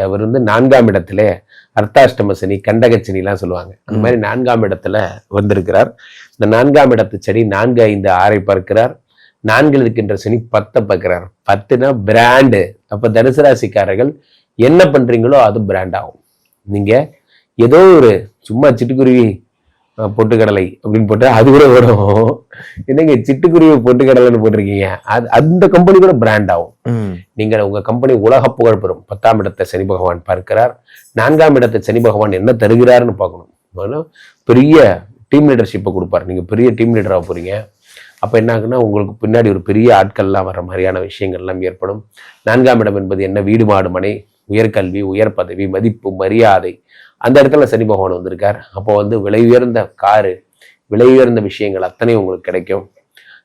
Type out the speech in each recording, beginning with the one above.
அவர் வந்து 4ஆம் இடத்துல அர்த்தாஷ்டம சனி, கண்டக சனிலாம் சொல்லுவாங்க. அந்த மாதிரி 4ஆம் இடத்துல வந்திருக்கிறார். இந்த 4ஆம் இடத்து சனி 4, 5, 6 பார்க்கிறார். 4 இருக்கின்ற சனி 10 பார்க்கிறார். 10னா பிராண்டு. அப்ப தனுசு ராசிக்காரர்கள் என்ன பண்றீங்களோ அது பிராண்ட் ஆகும். நீங்க ஏதோ ஒரு சும்மா சிட்டுக்குருவி பொட்டுக்கடலை அப்படின்னு போட்டு அது கூட வரும். என்னங்க சிட்டுக்குருவி பொட்டுக்கடலைன்னு போட்டிருக்கீங்க, அது அந்த கம்பெனி கூட பிராண்ட் ஆகும். நீங்க உங்க கம்பெனி உலக புகழ் பெறும். 10ஆம் இடத்தை சனி பகவான் பார்க்கிறார். 4ஆம் இடத்தை சனி பகவான் என்ன தருகிறாருன்னு பார்க்கணும். பெரிய டீம் லீடர்ஷிப்பை கொடுப்பாரு. நீங்க பெரிய டீம் லீடராக போறீங்க. அப்ப என்ன ஆகுன்னா உங்களுக்கு பின்னாடி ஒரு பெரிய ஆட்கள்லாம் வர்ற மாதிரியான விஷயங்கள்லாம் ஏற்படும். 4ஆம் இடம் என்பது என்ன? வீடு, மாடு, மனை, உயர்கல்வி, உயர் பதவி, மதிப்பு, மரியாதை. அந்த இடத்துல சனி பகவான் வந்திருக்கார். அப்போ வந்து விலை உயர்ந்த காரு, விலை உயர்ந்த விஷயங்கள் அத்தனை உங்களுக்கு கிடைக்கும்.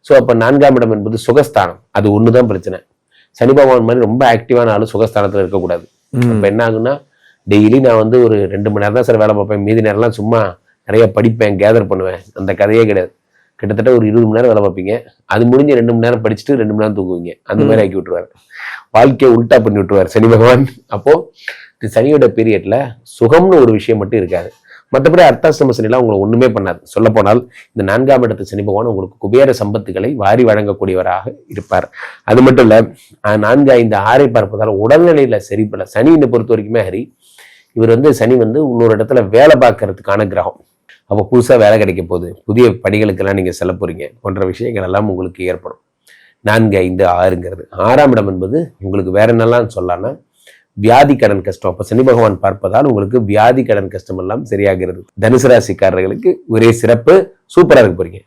ஸோ அப்போ 4ஆம் இடம் என்பது சுகஸ்தானம். அது ஒண்ணுதான் பிரச்சனை. சனி பகவான் மாதிரி ரொம்ப ஆக்டிவான ஆளு சுகஸ்தானத்துல இருக்கக்கூடாது. அப்ப என்ன ஆகுன்னா, டெய்லி நான் வந்து ஒரு 2 மணி நேரம் தான் சார் வேலை பார்ப்பேன், மீதி நேரம்லாம் சும்மா நிறைய படிப்பேன், கேதர் பண்ணுவேன். அந்த கதையே கிடையாது. கிட்டத்தட்ட ஒரு 20 மணி நேரம் வேலை பார்ப்பீங்க. அது முடிஞ்சு 2 மணி நேரம் படிச்சுட்டு 2 மணி நேரம் தூங்குவீங்க. அந்த மாதிரி ஆக்கி விட்டுருவாரு. வாழ்க்கையை உல்டா பண்ணி விட்டுருவார் சனி பகவான். அப்போ சனியோட பீரியட்ல சுகம்னு ஒரு விஷயம் மட்டும் இருக்காது. மற்றபடி அர்த்தாஷ்டம சனிலாம் உங்களை ஒண்ணுமே பண்ணாது. சொல்ல போனால் இந்த 4ஆம் இடத்து சனி பகவான் உங்களுக்கு குபேர சம்பத்துகளை வாரி வழங்கக்கூடியவராக இருப்பார். அது மட்டும் இல்ல, 4, 5, 6 பார்ப்பதால் உடல்நிலையில சரிப்பட சனியை பொறுத்த வரைக்குமே ஹரி, இவர் வந்து சனி வந்து இன்னொரு இடத்துல வேலை பார்க்கறதுக்கான கிரகம். அப்போ புதுசா வேலை கிடைக்க போகுது, புதிய பணிகளுக்கெல்லாம் நீங்க செல்ல போறீங்க போன்ற விஷயங்கள் எல்லாம் உங்களுக்கு ஏற்படும். 4, 5, 6ங்கிறது 6ஆம் இடம் என்பது உங்களுக்கு வேற என்னெல்லாம் சொல்லலாம்னா வியாதி கடன் கஷ்டம். அப்ப சனி பகவான் பார்ப்பதால் உங்களுக்கு வியாதி கடன் கஷ்டம் எல்லாம் சரியாகிறது. தனுசு ராசிக்காரர்களுக்கு ஒரே சிறப்பு, சூப்பரா இருக்க போறீங்க.